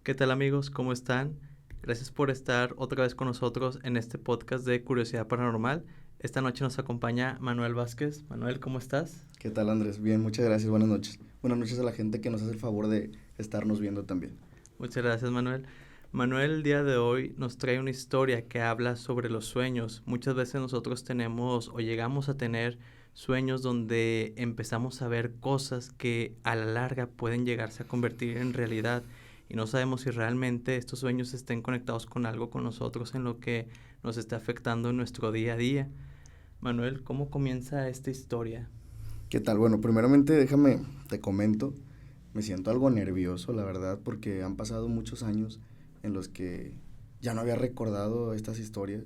¿Qué tal amigos? ¿Cómo están? Gracias por estar otra vez con nosotros en este podcast de Curiosidad Paranormal. Esta noche nos acompaña Manuel Vázquez. Manuel, ¿cómo estás? ¿Qué tal, Andrés? Bien, muchas gracias, buenas noches. Buenas noches a la gente que nos hace el favor de estarnos viendo también. Muchas gracias, Manuel. Manuel el día de hoy nos trae una historia que habla sobre los sueños. Muchas veces nosotros tenemos o llegamos a tener sueños donde empezamos a ver cosas que a la larga pueden llegarse a convertir en realidad y no sabemos si realmente estos sueños estén conectados con algo con nosotros en lo que nos está afectando en nuestro día a día. Manuel, ¿cómo comienza esta historia? ¿Qué tal? Bueno, primeramente te comento, me siento algo nervioso, la verdad, porque han pasado muchos años en los que ya no había recordado estas historias,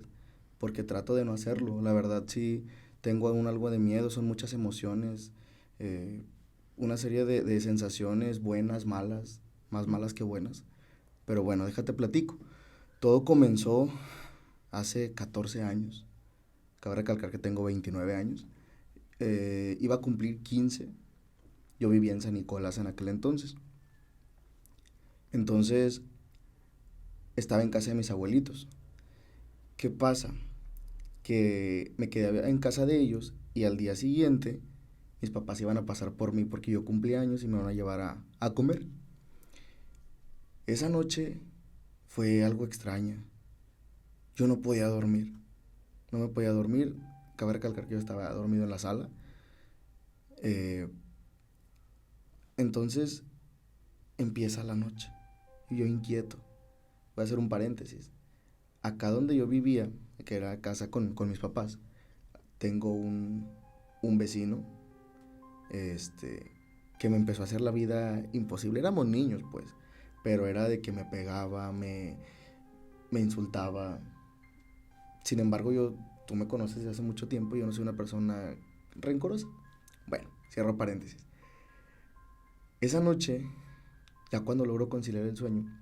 porque trato de no hacerlo. La verdad sí tengo aún algo de miedo, son muchas emociones, eh, una serie de sensaciones buenas, malas, más malas que buenas. Pero bueno, déjate platico. Todo comenzó hace 14 años. Cabe recalcar que tengo 29 años. Iba a cumplir 15. Yo vivía en San Nicolás en aquel entonces. Entonces estaba en casa de mis abuelitos. ¿Qué pasa? Que me quedé en casa de ellos y al día siguiente mis papás iban a pasar por mí porque yo cumplí años y me van a llevar a comer. Esa noche fue algo extraña. Yo no podía dormir. No me podía dormir. Cabe recalcar que yo estaba dormido en la sala. Eh, entonces empieza la noche. Y yo inquieto. Voy a hacer un paréntesis. Acá donde yo vivía, que era casa con mis papás, tengo un vecino, este, que me empezó a hacer la vida imposible. Éramos niños, pues, pero era de que me pegaba, me insultaba. Sin embargo, tú me conoces desde hace mucho tiempo, yo no soy una persona rencorosa. Bueno, cierro paréntesis. Esa noche, ya cuando logro conciliar el sueño,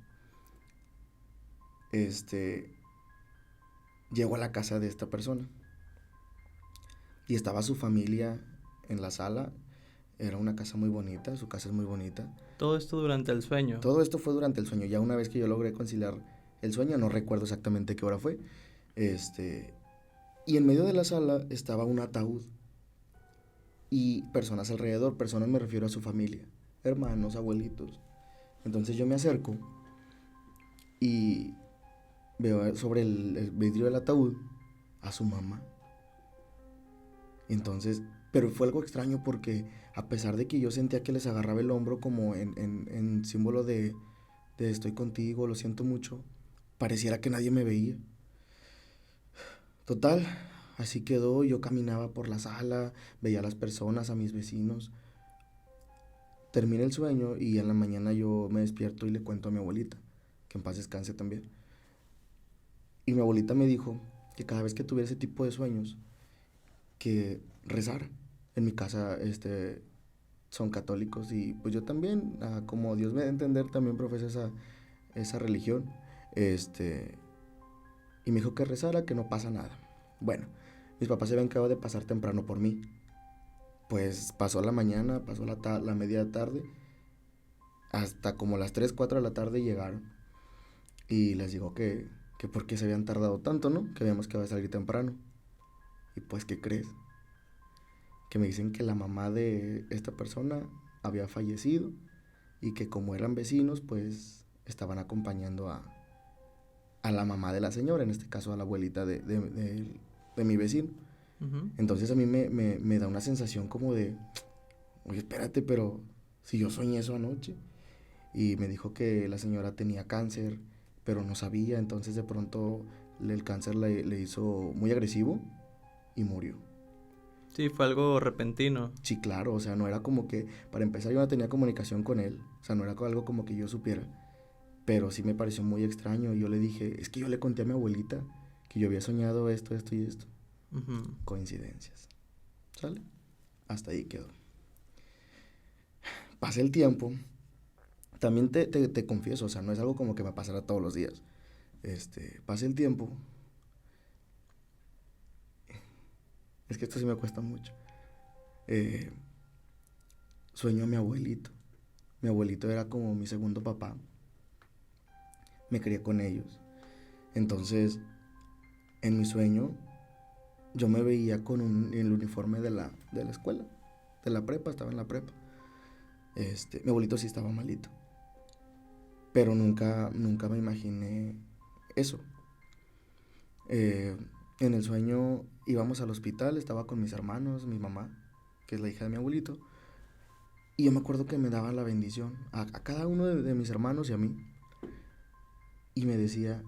este, llego a la casa de esta persona y estaba su familia en la sala. Era una casa muy bonita, su casa es muy bonita. Todo esto durante el sueño. Todo esto fue durante el sueño. Ya una vez que yo logré conciliar el sueño, no recuerdo exactamente qué hora fue. Este, y en medio de la sala estaba un ataúd y personas alrededor. Personas me refiero a su familia, hermanos, abuelitos. Entonces yo me acerco y veo sobre el vidrio del ataúd a su mamá. Entonces, pero fue algo extraño porque a pesar de que yo sentía que les agarraba el hombro como en símbolo de estoy contigo, lo siento mucho, pareciera que nadie me veía. Total, así quedó, yo caminaba por la sala, veía a las personas, a mis vecinos. Terminé el sueño y en la mañana yo me despierto y le cuento a mi abuelita, que en paz descanse también. Y mi abuelita me dijo que cada vez que tuviera ese tipo de sueños, que rezara. En mi casa, son católicos y pues yo también, como Dios me da a entender, también profeso esa religión. Este, y me dijo que rezara, que no pasa nada. Bueno, mis papás se habían quedado de pasar temprano por mí. Pues pasó la mañana, pasó la media tarde, hasta como las 3 4 de la tarde llegaron. Y les digo que por qué se habían tardado tanto, ¿no? Que habíamos que salir temprano. Y pues, ¿qué crees? Que me dicen que la mamá de esta persona había fallecido y que como eran vecinos, pues estaban acompañando a la mamá de la señora, en este caso a la abuelita de mi vecino. Ujú. Entonces a mí me da una sensación como de, oye, espérate, pero si yo soñé eso anoche. Y me dijo que la señora tenía cáncer, pero no sabía, entonces de pronto el cáncer le hizo muy agresivo y murió. Sí, fue algo repentino. Sí, claro, o sea, no era como que, para empezar yo no tenía comunicación con él, o sea, no era algo como que yo supiera, pero sí me pareció muy extraño y yo le dije, es que yo le conté a mi abuelita que yo había soñado esto, esto y esto. Ujú. Coincidencias, ¿sale? Hasta ahí quedó. Pasa el tiempo, también te confieso, o sea, no es algo como que me pasara todos los días. Pasa el tiempo, es que esto sí me cuesta mucho. Eh, Sueño a mi abuelito. Mi abuelito era como mi segundo papá. me crié con ellos. Entonces, en mi sueño, yo me veía con el uniforme de la escuela, de la prepa, estaba en la prepa. Mi abuelito sí estaba malito, pero nunca me imaginé eso. En el sueño íbamos al hospital, estaba con mis hermanos, mi mamá, que es la hija de mi abuelito, y yo me acuerdo que me daban la bendición a cada uno de mis hermanos y a mí, y me decía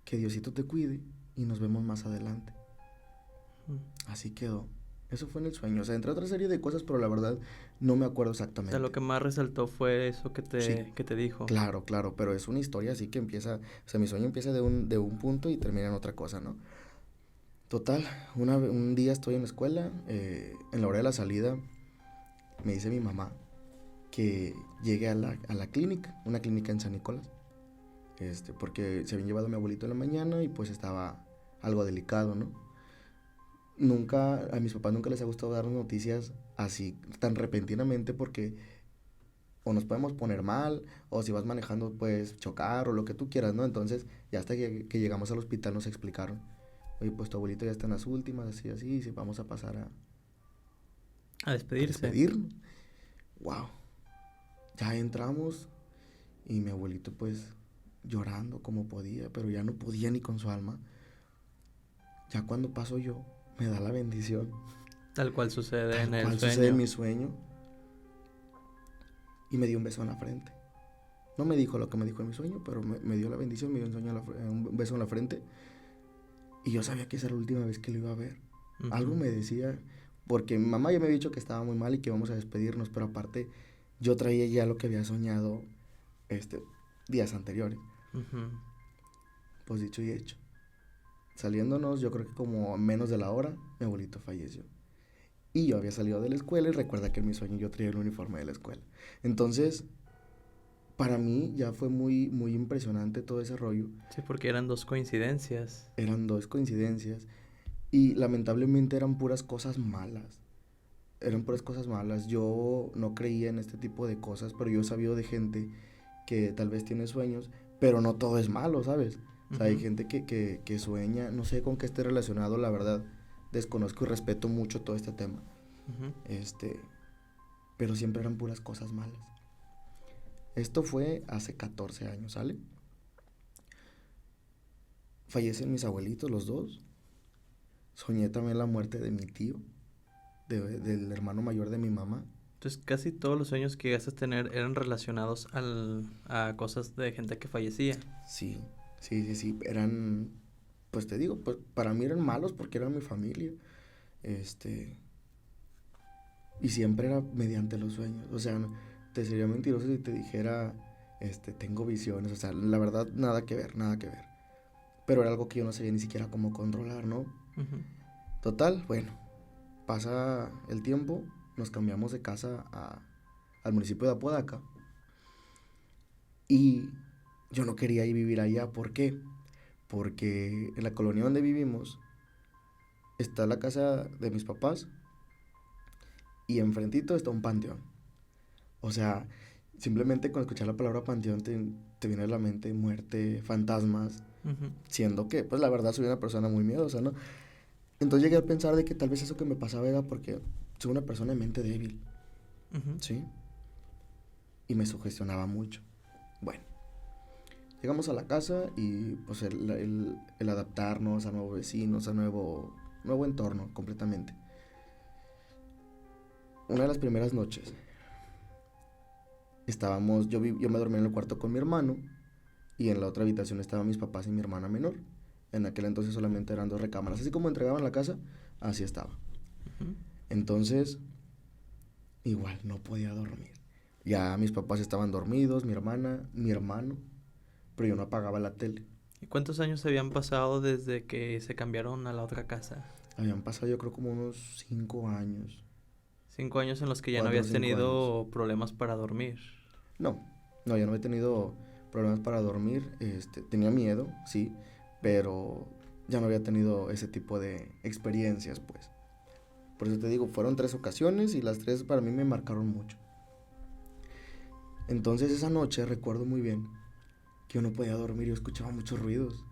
que Diosito te cuide y nos vemos más adelante. Así quedó. Eso fue en el sueño, o sea, entre otra serie de cosas, pero la verdad no me acuerdo O sea, exactamente. lo que más resaltó fue eso Sí, que te dijo. claro, pero es una historia así que empieza, o sea, mi sueño empieza de un punto y termina en otra cosa, ¿no? Total, un día estoy en la escuela, en la hora de la salida, me dice mi mamá que llegue a la clínica, una clínica en San Nicolás, porque se habían llevado a mi abuelito en la mañana y pues estaba algo delicado, ¿no? A mis papás nunca les ha gustado dar noticias así tan repentinamente porque o nos podemos poner mal, o si vas manejando puedes chocar o lo que tú quieras, ¿no? Entonces, ya hasta que llegamos al hospital nos explicaron, oye, pues tu abuelito ya está en las últimas, así, y si vamos a pasar A a despedirse. despedirnos. Wow, ya entramos y mi abuelito pues llorando como podía, pero ya no podía ni con su alma. Ya cuando paso yo, me da la bendición, Tal cual sucede tal en el cual sucede en sueño. mi sueño, y me dio un beso en la frente. No me dijo lo que me dijo en mi sueño, pero me dio la bendición, me dio un beso en la frente. Y yo sabía que esa era la última vez que lo iba a ver. Algo me decía, porque mi mamá ya me había dicho que estaba muy mal y que íbamos a despedirnos, pero aparte yo traía ya lo que había soñado días anteriores. Pues dicho y hecho. Saliéndonos, yo creo que como a menos de la hora, mi abuelito falleció. Y yo había salido de la escuela y recuerda que en mi sueño yo traía el uniforme de la escuela. Entonces, para mí ya fue muy, muy impresionante todo ese rollo. Sí, porque eran dos coincidencias. Eran dos coincidencias y lamentablemente eran puras cosas malas. Eran puras cosas malas. Yo no creía en este tipo de cosas, pero yo he sabido de gente que tal vez tiene sueños, pero no todo es malo, ¿sabes? O sea, hay gente que sueña, no sé con qué esté relacionado, la verdad, desconozco y respeto mucho todo este tema. Pero siempre eran puras cosas malas. Esto fue hace 14 años, ¿sale? Fallecen mis abuelitos, los dos. Soñé también la muerte de mi tío, del hermano mayor de mi mamá. Entonces, casi todos los sueños que llegaste a tener eran relacionados a cosas de gente que fallecía. Sí. Eran, pues te digo, pues para mí eran malos porque eran mi familia. Y siempre era mediante los sueños. O sea, te sería mentiroso si te dijera, tengo visiones. O sea, la verdad, nada que ver, nada que ver. Pero era algo que yo no sabía ni siquiera cómo controlar, ¿no? Total, bueno, pasa el tiempo, nos cambiamos de casa al municipio de Apodaca. Y yo no quería ir vivir allá. ¿Por qué? Porque en la colonia donde vivimos está la casa de mis papás y enfrentito está un panteón. O sea, simplemente con escuchar la palabra panteón te viene a la mente muerte, fantasmas, siendo que, pues la verdad soy una persona muy miedosa, ¿no? Entonces llegué a pensar de que tal vez eso que me pasaba era porque soy una persona de mente débil, ¿sí? Y me sugestionaba mucho. Bueno, llegamos a la casa y pues el adaptarnos a nuevos vecinos, a nuevo entorno completamente. Una de las primeras noches yo me dormía en el cuarto con mi hermano y en la otra habitación estaban mis papás y mi hermana menor. En aquel entonces solamente eran 2 recámaras. Así como entregaban la casa, así estaba. Entonces, igual, no podía dormir. Ya mis papás estaban dormidos, mi hermana, mi hermano, pero yo no apagaba la tele. ¿Y cuántos años habían pasado desde que se cambiaron a la otra casa? Habían pasado yo creo como unos 5 años. 5 años en los que ya no 4 o habías 5 años. tenido problemas para dormir. No, ya no he tenido problemas para dormir. Tenía miedo, sí, pero ya no había tenido ese tipo de experiencias, pues. Por eso te digo, fueron 3 ocasiones y las 3 para mí me marcaron mucho. Entonces esa noche recuerdo muy bien que yo no podía dormir. Yo escuchaba muchos ruidos.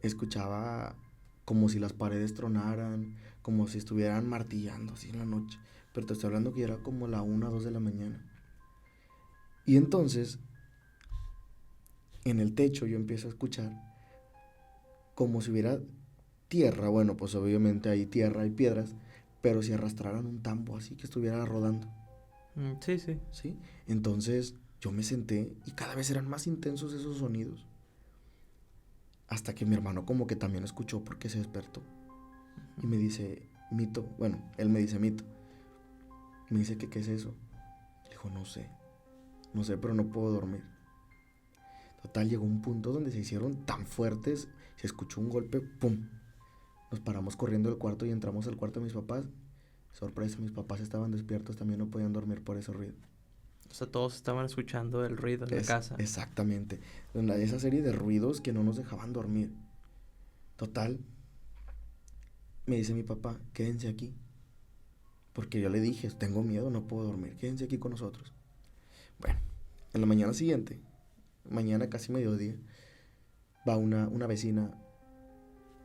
Escuchaba como si las paredes tronaran, como si estuvieran martillando así en la noche. Pero te estoy hablando que era como la 1 o 2 de la mañana. Y entonces, en el techo yo empiezo a escuchar como si hubiera tierra. Bueno, pues obviamente hay tierra, hay piedras, pero si arrastraran un tambo así que estuviera rodando, Sí, sí. ¿sí? Entonces yo me senté y cada vez eran más intensos esos sonidos. Hasta que mi hermano como que también escuchó porque se despertó. Y me dice, Mito, bueno, él me dice Mito. Me dice que qué es eso. Le dijo, no sé, pero no puedo dormir. Total, llegó un punto donde se hicieron tan fuertes, se escuchó un golpe, ¡pum! Nos paramos corriendo del cuarto y entramos al cuarto de mis papás. Sorpresa, mis papás estaban despiertos, también no podían dormir por ese ruido. O sea, todos estaban escuchando el ruido en la casa. Exactamente. Esa serie de ruidos que no nos dejaban dormir. Total, me dice mi papá, quédense aquí. Porque yo le dije, tengo miedo, no puedo dormir, quédense aquí con nosotros. Bueno, en la mañana siguiente, mañana casi mediodía, va una vecina.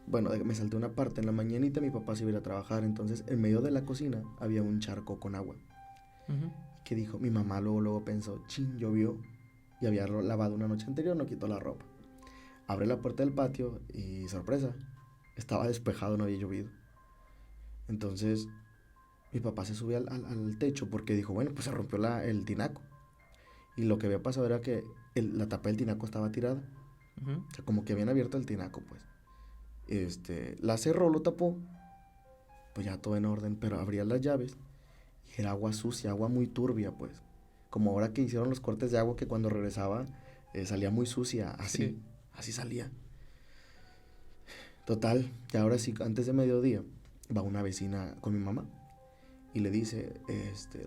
Bueno, me salté una parte. En la mañanita mi papá se iba a ir a trabajar. Entonces, en medio de la cocina había un charco con agua. Ujú. Que dijo, mi mamá luego pensó, chin, llovió. Y había lavado una noche anterior, no quitó la ropa. Abre la puerta del patio y sorpresa, estaba despejado, no había llovido. Entonces, mi papá se sube al techo porque dijo, bueno, pues se rompió el tinaco. Y lo que había pasado era que la tapa del tinaco estaba tirada. Ujú. O sea, como que habían abierto el tinaco, pues. La cerró, lo tapó, pues ya todo en orden, pero abría las llaves y era agua sucia, agua muy turbia, pues. Como ahora que hicieron los cortes de agua que cuando regresaba salía muy sucia, Sí. así salía. Total, y ahora sí, antes de mediodía, va una vecina con mi mamá y le dice,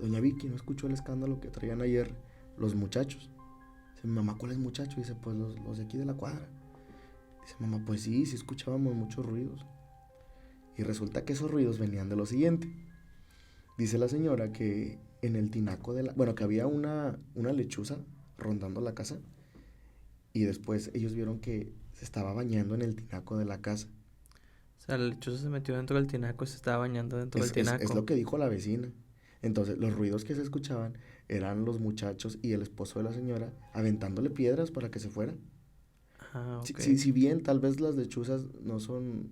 doña Vicky, ¿no escuchó el escándalo que traían ayer los muchachos? Dice, mi mamá, ¿cuáles muchachos? Dice, pues los de aquí de la cuadra. Dice, mamá, pues sí escuchábamos muchos ruidos. Y resulta que esos ruidos venían de lo siguiente. Dice la señora que en el tinaco bueno, que había una lechuza rondando la casa. Y después ellos vieron que se estaba bañando en el tinaco de la casa. O sea, la lechuza se metió dentro del tinaco y se estaba bañando dentro del Es tinaco. lo que dijo la vecina. Entonces, los ruidos que se escuchaban eran los muchachos y el esposo de la señora aventándole piedras para que se fuera. Ah, ok. Si bien tal vez las lechuzas no son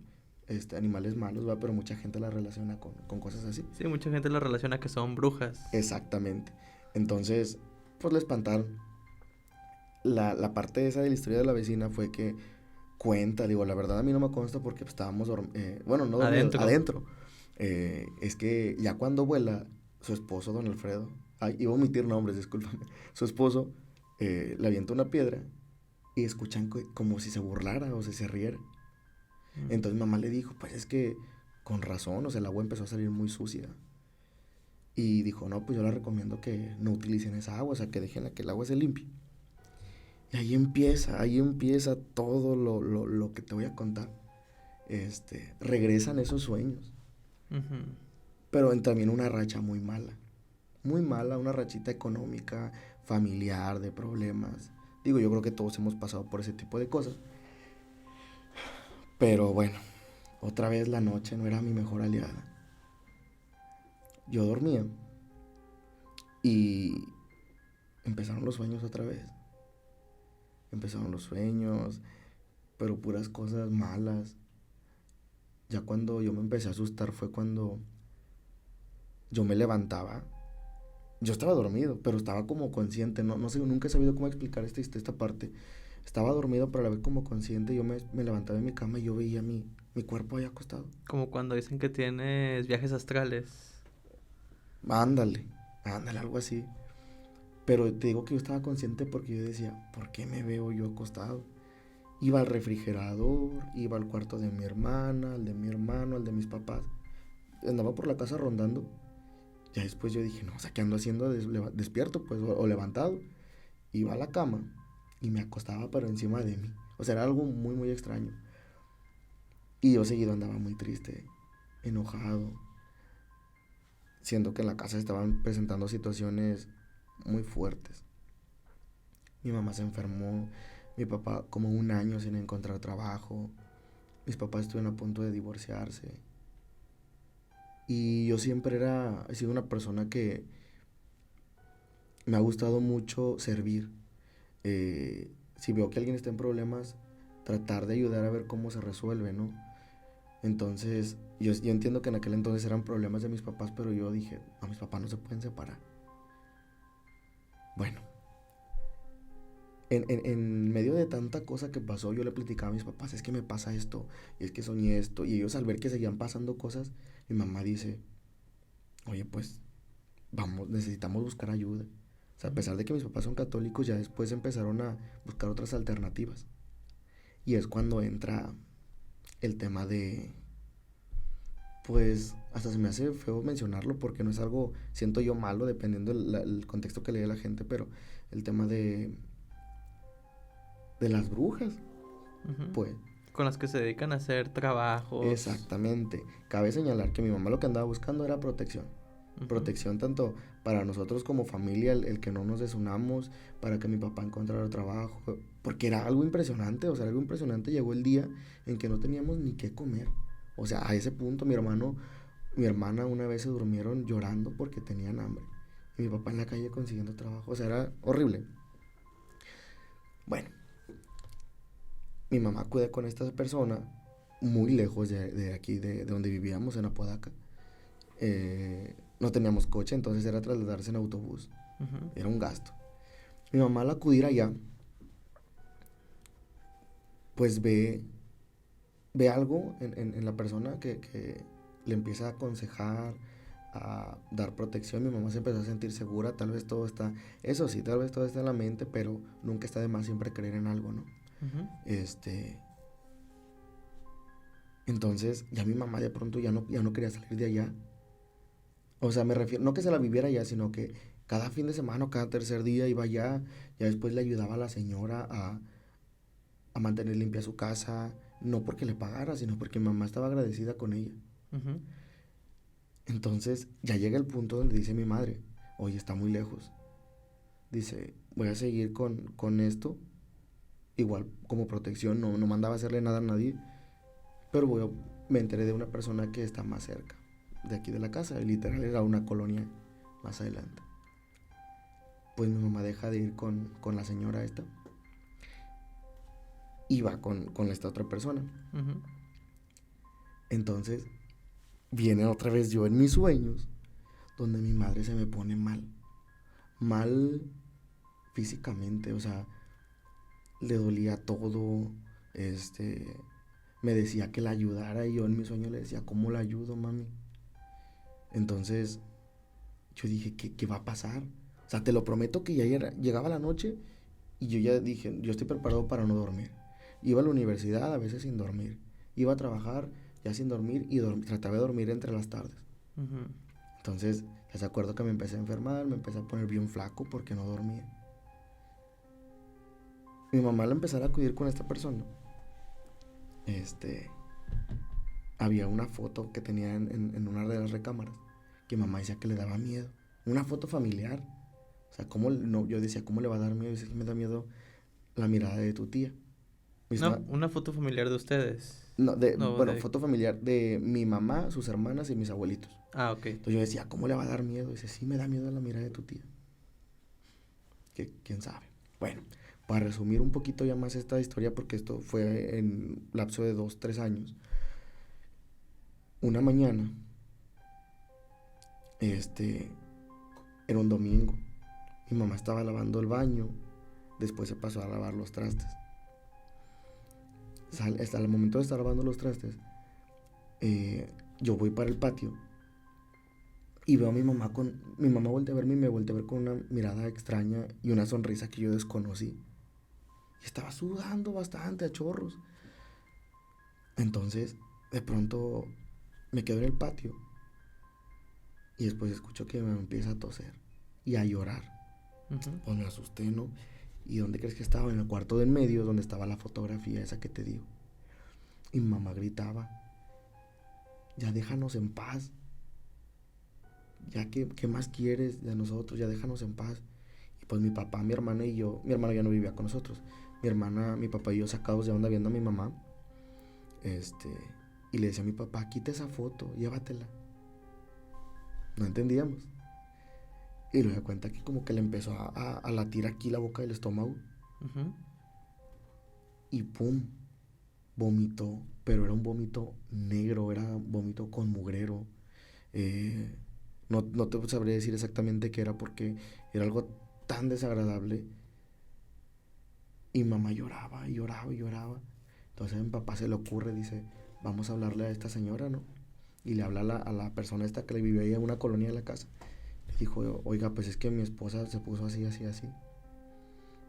animales malos, ¿va? Pero mucha gente las relaciona con cosas así. Sí, mucha gente lo relaciona que son brujas. Exactamente. Entonces, pues le espantaron. La parte esa de la historia de la vecina fue que cuenta, digo, la verdad a mí no me consta porque pues, estábamos, bueno, no dormidos, Adentro. adentro. Es que ya cuando vuela, su esposo, don Alfredo, ay, iba a omitir nombres, discúlpame, su esposo le avienta una piedra y escuchan como si se burlara o si se riera. Entonces mamá le dijo, pues es que con razón, o sea, el agua empezó a salir muy sucia. Y dijo, no, pues yo les recomiendo que no utilicen esa agua, o sea, que dejen que el agua se limpie. Y ahí empieza todo lo que te voy a contar. Regresan esos sueños, Ujú. pero también una racha muy mala, una rachita económica, familiar, de problemas. Digo, yo creo que todos hemos pasado por ese tipo de cosas. Pero bueno, otra vez la noche no era mi mejor aliada. Yo dormía y empezaron los sueños otra vez. Empezaron los sueños, pero puras cosas malas. Ya cuando yo me empecé a asustar fue cuando yo me levantaba. Yo estaba dormido, pero estaba como consciente. No sé, nunca he sabido cómo explicar esta parte. Estaba dormido, pero a la vez como consciente. Yo me levantaba de mi cama y yo veía mi cuerpo ahí acostado. Como cuando dicen que tienes viajes astrales. Ándale, ándale, algo así. Pero te digo que yo estaba consciente porque yo decía, ¿por qué me veo yo acostado? Iba al refrigerador, iba al cuarto de mi hermana, al de mi hermano, al de mis papás. Andaba por la casa rondando. Ya después yo dije, no, o sea, ¿qué ando haciendo despierto, pues, o levantado? Iba a la cama y me acostaba, pero encima de mí. O sea, era algo muy, muy extraño. Y yo seguido andaba muy triste, enojado, siendo que en la casa se estaban presentando situaciones muy fuertes. Mi mamá se enfermó, Mi papá como un año sin encontrar trabajo. Mis papás estuvieron a punto de divorciarse. Y yo siempre he sido una persona que me ha gustado mucho servir. Si veo que alguien está en problemas, tratar de ayudar a ver cómo se resuelve, ¿no? Entonces, yo entiendo que en aquel entonces eran problemas de mis papás, pero yo dije, no, mis papás no se pueden separar. Bueno, en medio de tanta cosa que pasó, yo le platicaba a mis papás, es que me pasa esto, y es que soñé esto, y ellos al ver que seguían pasando cosas, mi mamá dice, oye, pues, vamos, necesitamos buscar ayuda. O sea, a pesar de que mis papás son católicos, ya después empezaron a buscar otras alternativas. Y es cuando entra el tema de, pues, hasta se me hace feo mencionarlo porque no es algo, siento yo malo, dependiendo el contexto que le dé la gente, pero el tema de las brujas, Ujú. pues. Con las que se dedican a hacer trabajos. Exactamente. Cabe señalar que mi mamá lo que andaba buscando era protección. Ujú. Protección tanto para nosotros como familia, el que no nos desunamos, para que mi papá encontrara trabajo, porque era algo impresionante, o sea, algo impresionante. Llegó el día en que no teníamos ni qué comer. O sea, a ese punto mi hermana una vez se durmieron llorando porque tenían hambre. Y mi papá en la calle consiguiendo trabajo, o sea, era horrible. Bueno, mi mamá acude con esta persona muy lejos de aquí, de donde vivíamos, en Apodaca. No teníamos coche, entonces era trasladarse en autobús. Ujú. Era un gasto. Mi mamá al acudir allá, pues ve algo en la persona que le empieza a aconsejar, a dar protección. Mi mamá se empezó a sentir segura, tal vez todo está, eso sí, tal vez todo está en la mente, pero nunca está de más siempre creer en algo, ¿no? Ujú. Este, entonces ya mi mamá de pronto ya no quería salir de allá. O sea, me refiero, no que se la viviera allá, sino que cada fin de semana o cada tercer día iba allá, ya después le ayudaba a la señora a mantener limpia su casa, no porque le pagara, sino porque mi mamá estaba agradecida con ella. Ujú. Entonces ya llega el punto donde dice mi madre, oye, está muy lejos. Dice, voy a seguir con esto, igual como protección, no mandaba a hacerle nada a nadie, pero me enteré de una persona que está más cerca, de aquí de la casa, y literal era una colonia más adelante. Pues mi mamá deja de ir con la señora esta y va con esta otra persona. Ujú. Entonces viene otra vez yo en mis sueños, donde mi madre se me pone mal físicamente, o sea, le dolía todo, este, me decía que la ayudara y yo en mi sueño le decía, ¿cómo la ayudo, mami? Entonces yo dije, ¿qué va a pasar? O sea, te lo prometo que llegaba la noche y yo ya dije, yo estoy preparado para no dormir. Iba a la universidad a veces sin dormir. Iba a trabajar ya sin dormir y trataba de dormir entre las tardes. Ujú. Entonces, les acuerdo que me empecé a enfermar, me empecé a poner bien flaco porque no dormía. Mi mamá al empezar a acudir con esta persona, este, había una foto que tenía en una de las recámaras que mamá decía que le daba miedo. Una foto familiar. O sea, ¿cómo no? Yo decía, ¿cómo le va a dar miedo? Dice que me da miedo la mirada de tu tía. Una foto familiar de ustedes. No, No, bueno, foto familiar de mi mamá, sus hermanas y mis abuelitos. Ah, ok. Entonces yo decía, ¿cómo le va a dar miedo? Dice, sí, me da miedo la mirada de tu tía. Que quién sabe. Bueno, para resumir un poquito ya más esta historia, porque esto fue en lapso de 2, 3 años. Una mañana, este, era un domingo. Mi mamá estaba lavando el baño, después se pasó a lavar los trastes. Hasta el momento de estar lavando los trastes, yo voy para el patio y veo a mi mamá mi mamá voltea a verme y me voltea a ver con una mirada extraña y una sonrisa que yo desconocí. Y estaba sudando bastante a chorros. Entonces, de pronto, me quedo en el patio y después escucho que me empieza a toser y a llorar. Ujú. Pues me asusté, ¿no? ¿Y dónde crees que estaba? En el cuarto de en medio, donde estaba la fotografía esa que te digo. Y mi mamá gritaba, ya déjanos en paz. Ya, ¿qué más quieres de nosotros? Ya déjanos en paz. Y pues mi papá, mi hermana y yo, mi hermano ya no vivía con nosotros. mi hermana, mi papá y yo sacados de onda viendo a mi mamá. Y le decía a mi papá, quita esa foto, llévatela. No entendíamos. Y luego de cuenta que como que le empezó a latir aquí la boca del estómago. Ujú. Y pum, vomitó. Pero era un vómito negro, era un vómito con mugrero. No te sabré decir exactamente qué era porque era algo tan desagradable. Y mamá lloraba y lloraba y lloraba. Entonces a mi papá se le ocurre, dice, vamos a hablarle a esta señora, ¿no? Y le habla a la persona esta que le vivía ahí en una colonia de la casa. Le dijo, oiga, pues es que mi esposa se puso así, así, así.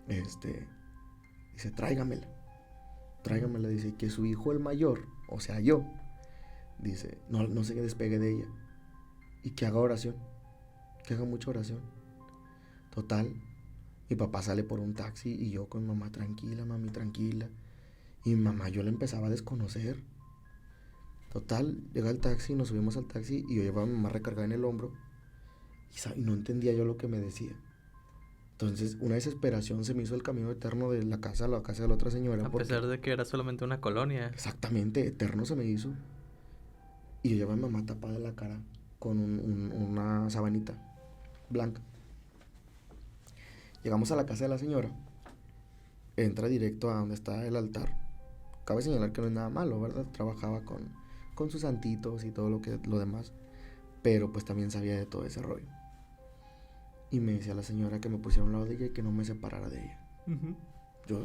Dice, tráigamela, dice, y que su hijo el mayor, o sea, yo, dice, no se despegue de ella. Y que haga oración, que haga mucha oración. Total, mi papá sale por un taxi y yo con mamá, tranquila, mami, tranquila. Y mi mamá, yo la empezaba a desconocer. Total, llega el taxi, nos subimos al taxi y yo llevaba a mi mamá recargada en el hombro y no entendía yo lo que me decía. Entonces, una desesperación se me hizo el camino eterno de la casa a la casa de la otra señora. A pesar de que era solamente una colonia. Exactamente, eterno se me hizo. Y yo llevaba a mi mamá tapada la cara con una sabanita blanca. Llegamos a la casa de la señora. Entra directo a donde está el altar. Cabe señalar que no es nada malo, ¿verdad? Trabajaba con sus santitos y todo lo demás. Pero pues también sabía de todo ese rollo. Y me decía la señora que me pusiera a un lado de ella y que no me separara de ella.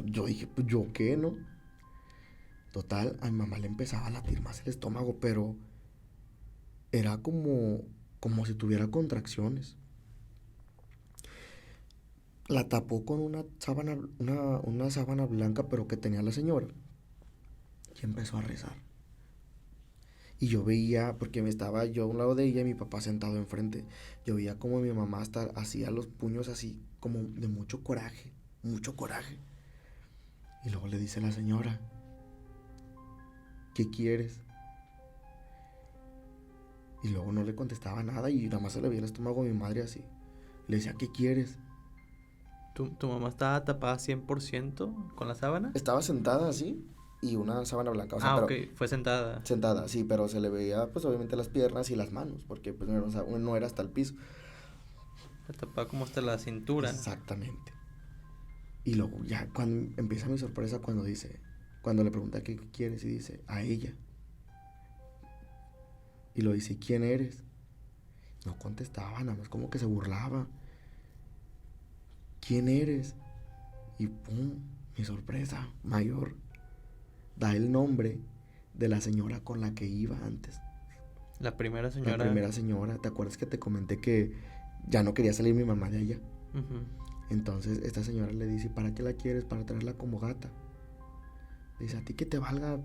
Yo dije, pues yo qué, ¿no? Total, a mi mamá le empezaba a latir más el estómago, pero era como si tuviera contracciones. La tapó con una sábana blanca, pero que tenía la señora. Y empezó a rezar. Y yo veía, porque me estaba yo a un lado de ella y mi papá sentado enfrente. Yo veía como mi mamá hasta hacía los puños así, como de mucho coraje, mucho coraje. Y luego le dice la señora, ¿qué quieres? Y luego no le contestaba nada y nada más se le veía el estómago a mi madre así. Le decía, ¿qué quieres? ¿Tu mamá estaba tapada 100% con la sábana? Estaba sentada así y una sábana blanca, o sea, Ok, pero fue sentada. sentada, sí, pero se le veía pues obviamente las piernas y las manos, porque pues no era hasta el piso. La tapaba como hasta la cintura. Exactamente. Y luego ya cuando empieza mi sorpresa cuando le pregunta qué quieres y dice, a ella. Y lo dice, ¿quién eres? No contestaba, nada más como que se burlaba. ¿Quién eres? Y pum, mi sorpresa mayor. Da el nombre de la señora con la que iba antes. La primera señora. La primera señora. ¿Te acuerdas que te comenté que ya no quería salir mi mamá de allá? Uh-huh. Entonces esta señora le dice, ¿para qué la quieres? Para traerla como gata. Le dice, a ti que te valga,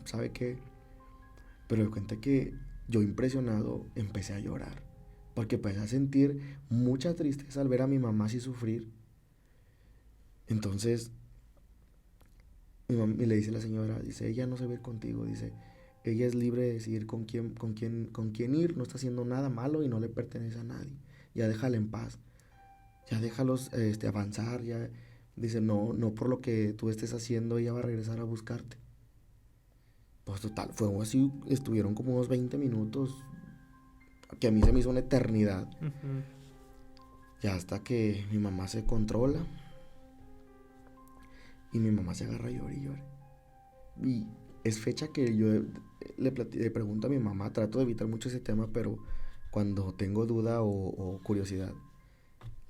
¿sabe qué? Pero me cuenta que yo impresionado empecé a llorar. Porque empecé a sentir mucha tristeza al ver a mi mamá así sufrir. Entonces, y le dice la señora, dice, ella no se ve contigo, dice, ella es libre de decidir con quién ir, no está haciendo nada malo y no le pertenece a nadie. Ya déjala en paz. Ya déjalos avanzar, ya. Dice, no por lo que tú estés haciendo, ella va a regresar a buscarte. Pues total, fue así, estuvieron como unos 20 minutos, que a mí se me hizo una eternidad. Uh-huh. Ya hasta que mi mamá se controla y mi mamá se agarra a llorar y llora. Y es fecha que yo le pregunto a mi mamá, trato de evitar mucho ese tema, pero cuando tengo duda o curiosidad,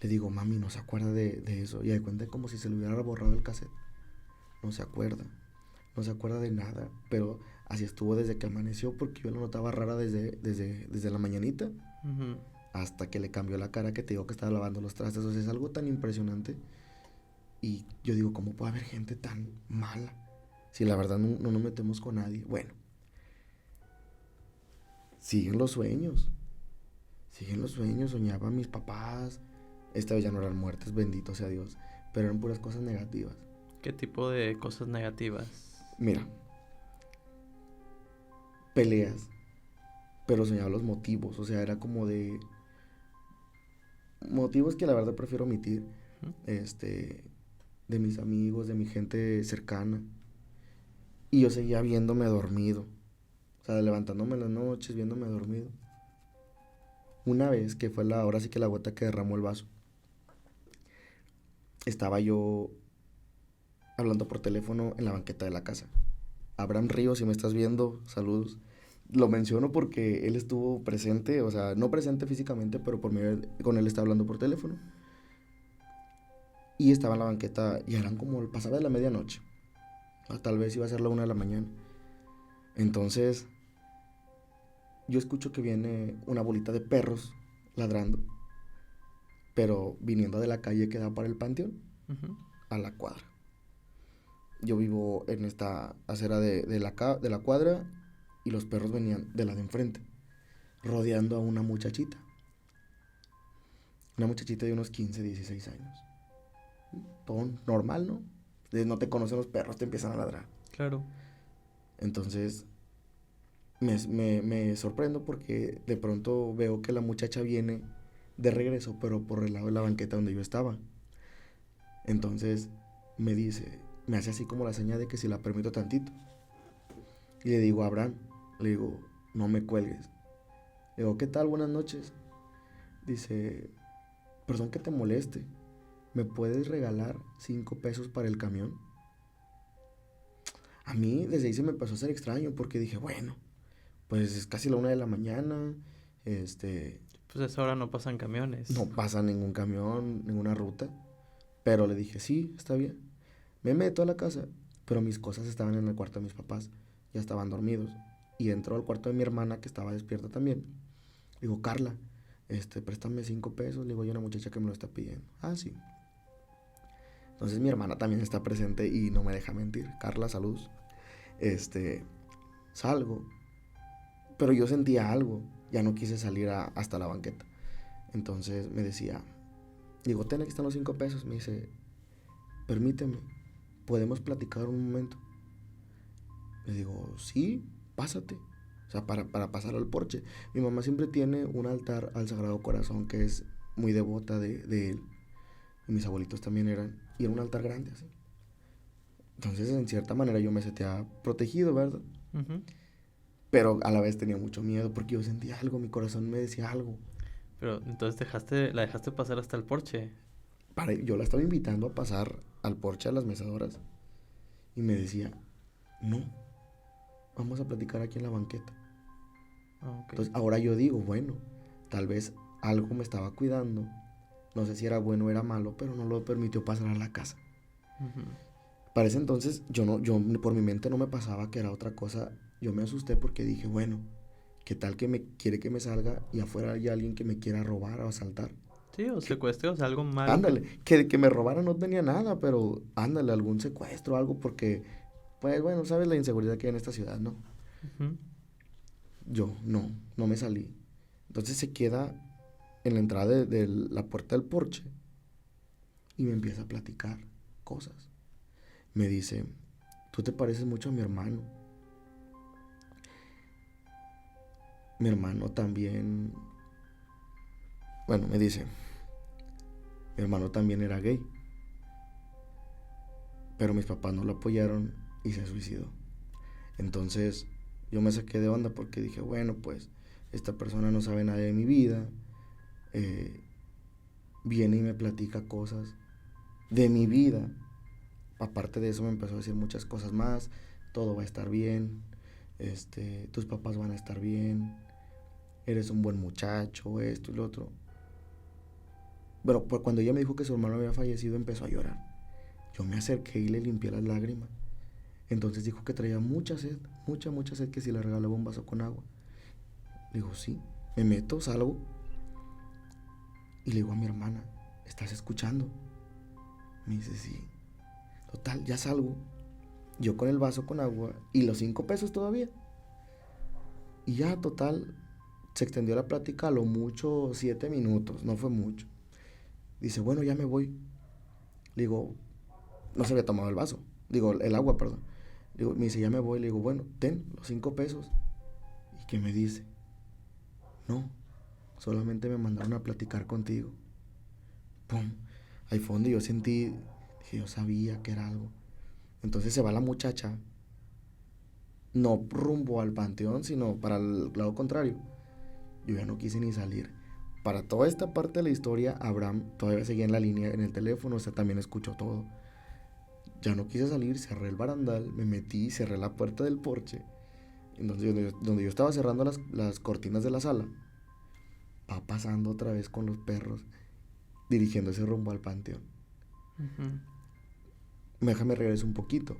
le digo, mami, no se acuerda de eso. Y de cuenta como si se le hubiera borrado el cassette. No se acuerda de nada, pero así estuvo desde que amaneció, porque yo la notaba rara desde la mañanita. Uh-huh. Hasta que le cambió la cara, que te digo que estaba lavando los trastes. O sea, es algo tan impresionante. Y yo digo, ¿cómo puede haber gente tan mala? Si la verdad no nos metemos con nadie. Bueno, siguen los sueños, soñaba a mis papás. Esta vez ya no eran muertes, bendito sea Dios, pero eran puras cosas negativas. ¿Qué tipo de cosas negativas? Mira, peleas, pero soñaba los motivos, o sea, era como de motivos que la verdad prefiero omitir. Uh-huh. de mis amigos, de mi gente cercana. Y yo seguía viéndome dormido. O sea, levantándome en las noches, viéndome dormido. Una vez, que fue ahora sí que la gota que derramó el vaso, estaba yo hablando por teléfono en la banqueta de la casa. Abraham Ríos, si me estás viendo, saludos. Lo menciono porque él estuvo presente, o sea, no presente físicamente, pero con él estaba hablando por teléfono. Y estaba en la banqueta, y eran como, pasaba de la medianoche. Tal vez iba a ser la 1 de la mañana. Entonces, yo escucho que viene una bolita de perros ladrando, pero viniendo de la calle que da para el panteón, Ujú. a la cuadra. Yo vivo en esta acera de la cuadra, y los perros venían de la de enfrente, rodeando a una muchachita. Una muchachita de unos 15, 16 años. Todo normal, ¿no? No te conocen los perros, te empiezan a ladrar. Claro. Entonces, me sorprendo porque de pronto veo que la muchacha viene de regreso, pero por el lado de la banqueta donde yo estaba. Entonces, me hace así como la señal de que si la permito tantito. Y le digo a Abraham, le digo, no me cuelgues. Le digo, ¿qué tal? Buenas noches. Dice, perdón que te moleste, ¿me puedes regalar 5 pesos para el camión? A mí desde ahí se me empezó a hacer extraño porque dije, bueno, pues es casi la 1 de la mañana, Pues a esa hora no pasan camiones. no pasa ningún camión, ninguna ruta. Pero le dije, sí, está bien. Me meto a la casa, pero mis cosas estaban en el cuarto de mis papás, ya estaban dormidos. Y entró al cuarto de mi hermana, que estaba despierta también. Digo, Carla, préstame 5 pesos. Le digo, hay una muchacha que me lo está pidiendo. Ah, sí. Entonces mi hermana también está presente y no me deja mentir. Carla, saludos. Este, Salgo, pero yo sentía algo. Ya no quise salir hasta la banqueta. Entonces me decía, digo, ten, aquí están los 5 pesos. Me dice, permíteme, ¿podemos platicar un momento? Le digo, sí, pásate. O sea, para pasar al porche. Mi mamá siempre tiene un altar al Sagrado Corazón que es muy devota de él. Y mis abuelitos también eran. Y era un altar grande así. Entonces, en cierta manera, yo me sentía protegido, ¿verdad? Ujú. Pero a la vez tenía mucho miedo porque yo sentía algo, mi corazón me decía algo. Pero entonces la dejaste pasar hasta el porche. Yo la estaba invitando a pasar al porche a las mesadoras. Y me decía, no, vamos a platicar aquí en la banqueta. Ah, ok. Entonces, ahora yo digo, bueno, tal vez algo me estaba cuidando. No sé si era bueno o era malo, pero no lo permitió pasar a la casa. Ujú. Para ese entonces, yo por mi mente no me pasaba que era otra cosa. Yo me asusté porque dije, bueno, ¿qué tal que me quiere que me salga y afuera hay alguien que me quiera robar o asaltar? Sí, o Que, secuestro, o sea, algo malo que... ándale, que me robara no tenía nada, pero ándale, algún secuestro, algo, porque, pues bueno, sabes la inseguridad que hay en esta ciudad, ¿no? Ujú. Yo no me salí. Entonces se queda en la entrada de la puerta del porche y me empieza a platicar cosas. Me dice, tú te pareces mucho a mi hermano. Mi hermano también, bueno, me dice, mi hermano también era gay, pero mis papás no lo apoyaron y se suicidó. Entonces yo me saqué de onda porque dije, bueno, pues esta persona no sabe nada de mi vida, eh, viene y me platica cosas de mi vida. Aparte de eso me empezó a decir muchas cosas más, todo va a estar bien, tus papás van a estar bien, eres un buen muchacho, esto y lo otro. Pero cuando ella me dijo que su hermano había fallecido, empezó a llorar. Yo me acerqué y le limpié las lágrimas. Entonces dijo que traía mucha sed, mucha sed, que si le regalaba un vaso con agua. Le digo, sí. Me meto, salgo y le digo a mi hermana, ¿estás escuchando? Me dice, sí. Total, ya salgo. Yo con el vaso con agua y los 5 pesos todavía. Y ya, total, se extendió la plática a lo mucho 7 minutos, no fue mucho. Dice, bueno, ya me voy. Le digo, no se había tomado el vaso. Digo, el agua, perdón. Le digo, me dice, ya me voy. Le digo, bueno, ten los 5 pesos. ¿Y qué me dice? No, solamente me mandaron a platicar contigo. Pum. Ahí fue donde yo sentí, Dije, yo sabía que era algo. Entonces se va la muchacha, no rumbo al panteón, sino para el lado contrario. Yo ya no quise ni salir. Para toda esta parte de la historia, Abraham todavía seguía en la línea en el teléfono, o sea, también escuchó todo. Ya no quise salir, cerré el barandal, me metí, cerré la puerta del porche. Entonces, donde yo estaba cerrando las cortinas de la sala, va pasando otra vez con los perros, dirigiéndose rumbo al panteón. Ujú. Déjame regreso un poquito.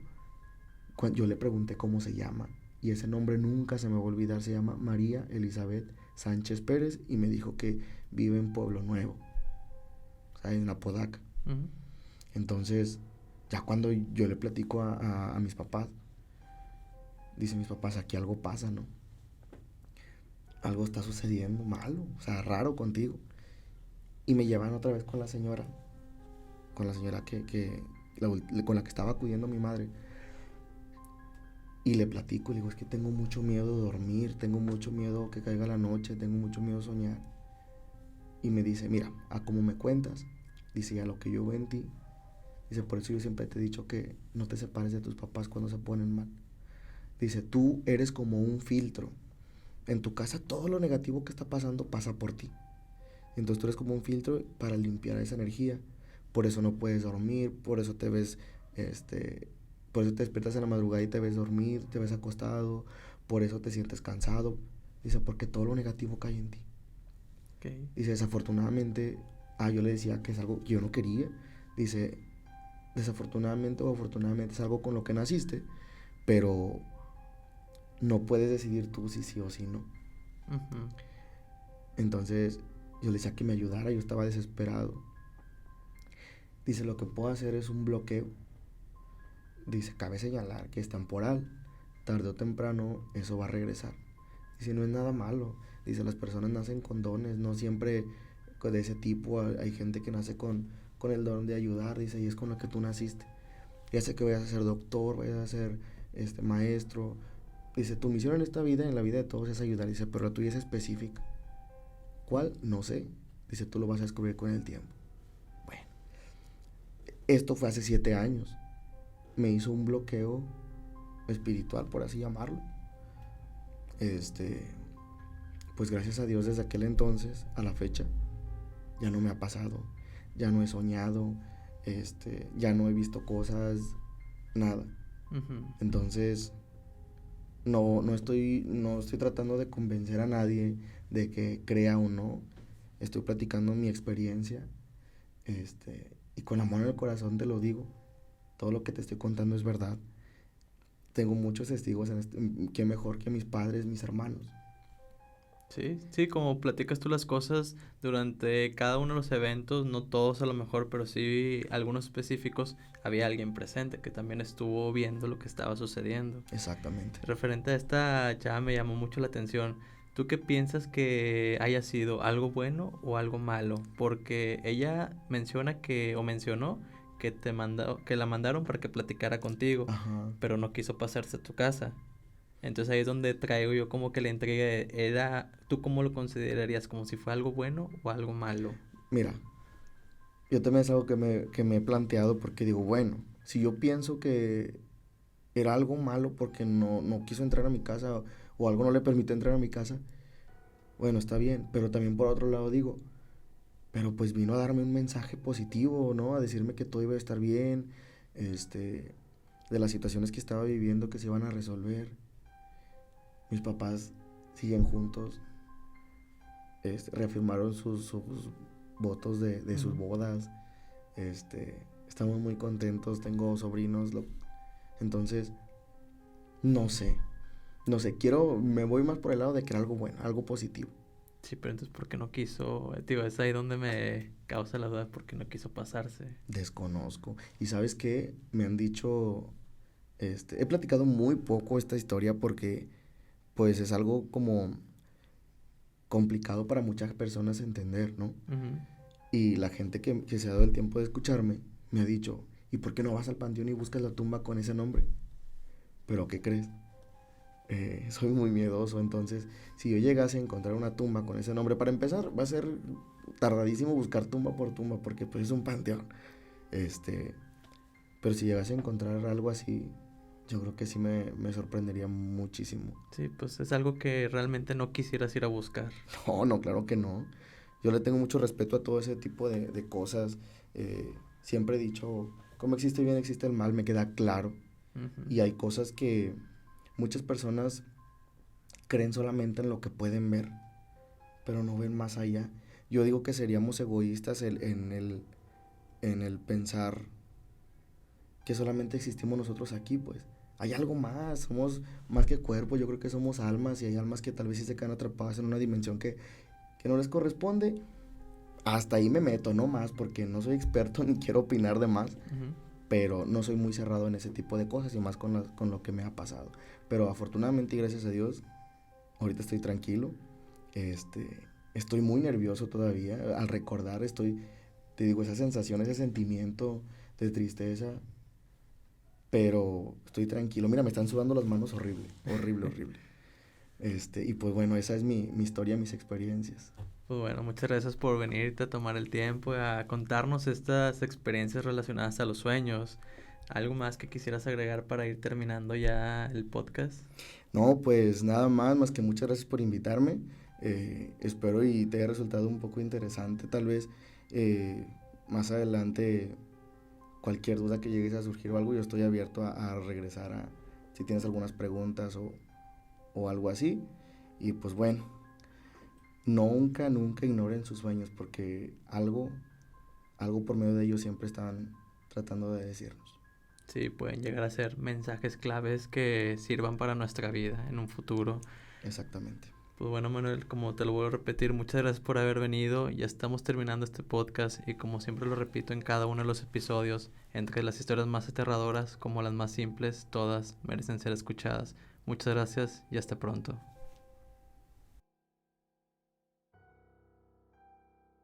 Yo le pregunté cómo se llama, y ese nombre nunca se me va a olvidar. Se llama María Elizabeth Sánchez Pérez, y me dijo que vive en Pueblo Nuevo, o sea, en Apodaca. Ujú. Entonces, ya cuando yo le platico a mis papás, dicen mis papás, aquí algo pasa, ¿no? Algo está sucediendo malo, o sea, raro contigo. Y me llevan otra vez con la señora con la que estaba acudiendo mi madre. Y le platico, le digo, es que tengo mucho miedo de dormir, tengo mucho miedo que caiga la noche, tengo mucho miedo de soñar. Y me dice, mira, a como me cuentas, dice, a lo que yo veo en ti, dice, por eso yo siempre te he dicho que no te separes de tus papás cuando se ponen mal. Dice, tú eres como un filtro. En tu casa todo lo negativo que está pasando pasa por ti. Entonces tú eres como un filtro para limpiar esa energía. Por eso no puedes dormir, por eso te ves, por eso te despiertas en la madrugada y te ves dormir, te ves acostado, por eso te sientes cansado. Dice, porque todo lo negativo cae en ti. Okay. Dice, desafortunadamente, yo le decía que es algo que yo no quería. Dice, desafortunadamente o afortunadamente es algo con lo que naciste, pero no puedes decidir tú si sí o si no. Ujú. Entonces yo le decía que me ayudara, yo estaba desesperado. Dice, lo que puedo hacer es un bloqueo. Dice, cabe señalar que es temporal. Tarde o temprano eso va a regresar. Dice, no es nada malo. Dice, las personas nacen con dones, no siempre de ese tipo. Hay gente que nace con el don de ayudar, dice, y es con lo que tú naciste. Ya sé que vayas a ser doctor, vayas a ser maestro. Dice, tu misión en esta vida, en la vida de todos, es ayudar. Dice, pero la tuya es específica. ¿Cuál? No sé. Dice, tú lo vas a descubrir con el tiempo. Bueno, esto fue hace 7 años. Me hizo un bloqueo espiritual, por así llamarlo. Pues gracias a Dios desde aquel entonces a la fecha ya no me ha pasado, ya no he soñado, ya no he visto cosas, nada. Ujú. Entonces no estoy tratando de convencer a nadie de que crea o no. Estoy platicando mi experiencia, y con amor en el corazón te lo digo. Todo lo que te estoy contando es verdad. Tengo muchos testigos que mejor que mis padres, mis hermanos. Sí, sí, como platicas tú las cosas durante cada uno de los eventos, no todos a lo mejor, pero sí algunos específicos, había alguien presente que también estuvo viendo lo que estaba sucediendo. Exactamente. Referente a esta, ya me llamó mucho la atención. ¿Tú qué piensas que haya sido algo bueno o algo malo? Porque ella menciona que, o mencionó que la mandaron para que platicara contigo, Ajá. pero no quiso pasarse a tu casa. Entonces ahí es donde traigo yo como que la intriga ¿tú cómo lo considerarías? ¿Como si fue algo bueno o algo malo? Mira, yo también es algo que me he planteado porque digo, bueno, si yo pienso que era algo malo porque no quiso entrar a mi casa o algo no le permite entrar a mi casa, bueno, está bien, pero también por otro lado digo, pero pues vino a darme un mensaje positivo, ¿no? A decirme que todo iba a estar bien, de las situaciones que estaba viviendo que se iban a resolver. Mis papás siguen juntos, reafirmaron sus votos de sus Ujú. bodas, estamos muy contentos, tengo sobrinos, entonces, no sé, no sé, me voy más por el lado de que era algo bueno, algo positivo. Sí, pero entonces ¿por qué no quiso? Digo, es ahí donde me causa la duda porque no quiso pasarse. Desconozco. Y sabes qué, me han dicho, he platicado muy poco esta historia porque pues es algo como complicado para muchas personas entender, ¿no? Ujú. Y la gente que se ha dado el tiempo de escucharme me ha dicho, ¿y por qué no vas al panteón y buscas la tumba con ese nombre? Pero ¿qué crees? Soy muy miedoso, entonces si yo llegase a encontrar una tumba con ese nombre, para empezar, va a ser tardadísimo buscar tumba por tumba porque pues es un panteón. Este, Pero si llegase a encontrar algo así, yo creo que sí me sorprendería muchísimo. Sí, pues es algo que realmente no quisieras ir a buscar. No, no, claro que no. Yo le tengo mucho respeto a todo ese tipo de cosas. Siempre he dicho, como existe el bien, existe el mal, me queda claro. Ujú. Y hay cosas que muchas personas creen solamente en lo que pueden ver, pero no ven más allá. Yo digo que seríamos egoístas en el pensar que solamente existimos nosotros aquí, pues. Hay algo más, somos más que cuerpo, yo creo que somos almas y hay almas que tal vez sí se quedan atrapadas en una dimensión que no les corresponde. Hasta ahí me meto, no más, porque no soy experto ni quiero opinar de más, Ujú. pero no soy muy cerrado en ese tipo de cosas y más con lo que me ha pasado. Pero afortunadamente y gracias a Dios, ahorita estoy tranquilo, estoy muy nervioso todavía, al recordar te digo, esa sensación, ese sentimiento de tristeza, pero estoy tranquilo. Mira, me están sudando las manos horrible, horrible, horrible. Y pues bueno, esa es mi historia, mis experiencias. Pues bueno, muchas gracias por venirte a tomar el tiempo a contarnos estas experiencias relacionadas a los sueños. ¿Algo más que quisieras agregar para ir terminando ya el podcast? No, pues nada más que muchas gracias por invitarme. Espero y te haya resultado un poco interesante. Tal vez más adelante cualquier duda que llegues a surgir o algo, yo estoy abierto a regresar si tienes algunas preguntas o algo así. Y pues bueno, nunca, nunca ignoren sus sueños porque algo por medio de ellos siempre están tratando de decirnos. Sí, pueden llegar a ser mensajes claves que sirvan para nuestra vida en un futuro. Exactamente. Pues bueno, Manuel, como te lo vuelvo a repetir, muchas gracias por haber venido. Ya estamos terminando este podcast y como siempre lo repito en cada uno de los episodios, entre las historias más aterradoras como las más simples, todas merecen ser escuchadas. Muchas gracias y hasta pronto.